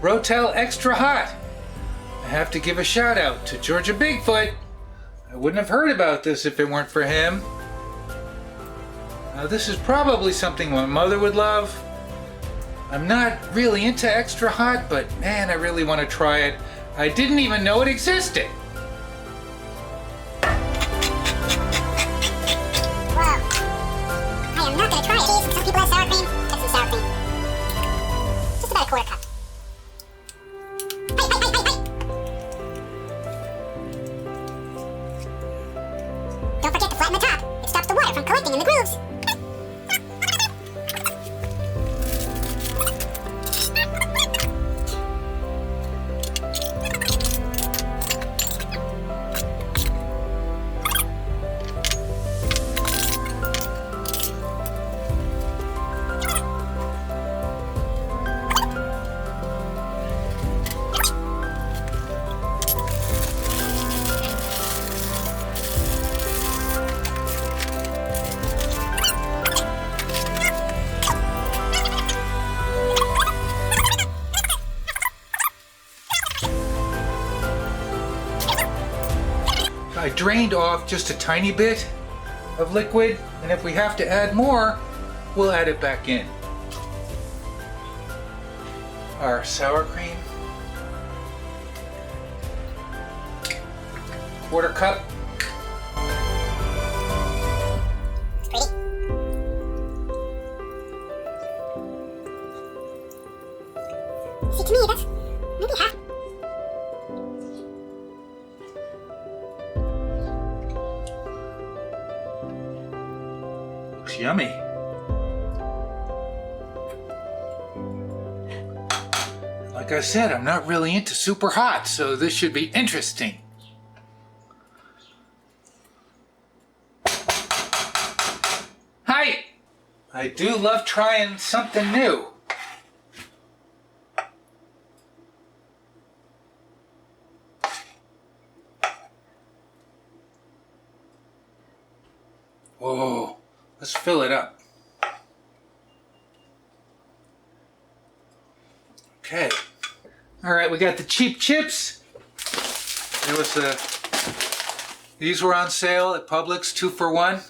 Rotel Extra Hot. I have to give a shout out to Georgia Bigfoot. I wouldn't have heard about this if it weren't for him. Now, this is probably something my mother would love. I'm not really into extra hot, but man, I really want to try it. I didn't even know it existed. Whoa. I am not going to try it. Some people have sour cream. Have some sour cream. Just about a quarter cup. Don't forget to flatten the top. It stops the water from collecting in the grooves. I drained off just a tiny bit of liquid, and if we have to add more, we'll add it back in. Our sour cream. Quarter cup. Pretty. See, to me, that's maybe half. Looks yummy. Like I said, I'm not really into super hot, so this should be interesting. Hi! I do love trying something new. Whoa, let's fill it up. Okay. All right, we got the cheap chips. There was these were on sale at Publix, 2 for 1.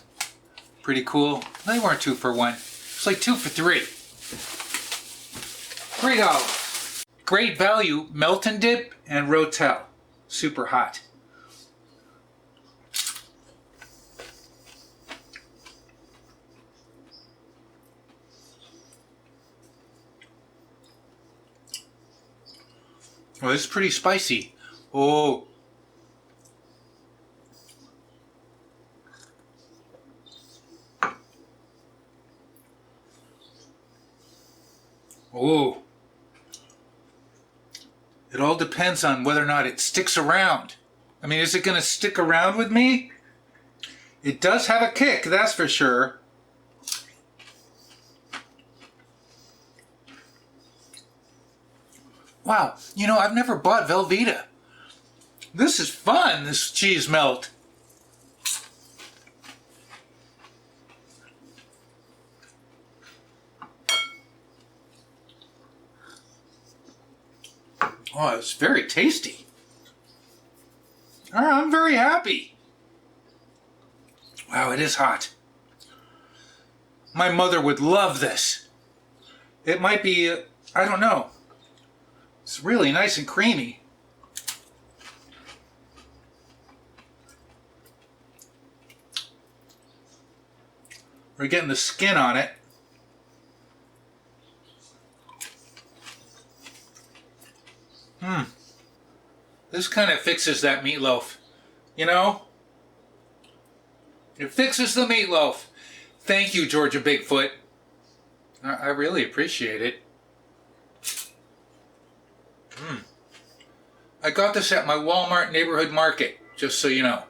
Pretty cool. They weren't 2 for 1. It's like 2 for 3. $3. Great value, melt and dip and Rotel. Super hot. Oh, this is pretty spicy. Oh. Oh. It all depends on whether or not it sticks around. I mean, is it going to stick around with me? It does have a kick, that's for sure. Wow, you know, I've never bought Velveeta. This is fun, this cheese melt. Oh, it's very tasty. I'm very happy. Wow, it is hot. My mother would love this. It might be, I don't know. It's really nice and creamy. We're getting the skin on it. This kind of fixes that meatloaf. You know? It fixes the meatloaf. Thank you, Georgia Bigfoot. I really appreciate it. I got this at my Walmart neighborhood market, just so you know.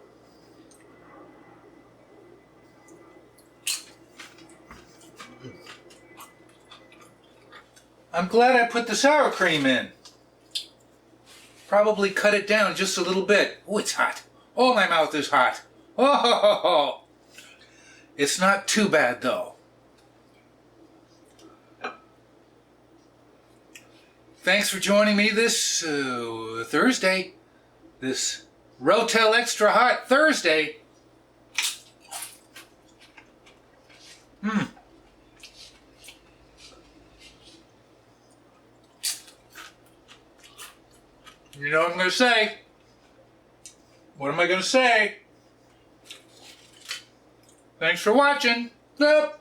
I'm glad I put the sour cream in. Probably cut it down just a little bit. Oh, it's hot. Oh, my mouth is hot. Oh, ho, ho, ho. It's not too bad, though. Thanks for joining me this Thursday. This Rotel Extra Hot Thursday. You know what I'm going to say? What am I going to say? Thanks for watching. Yep.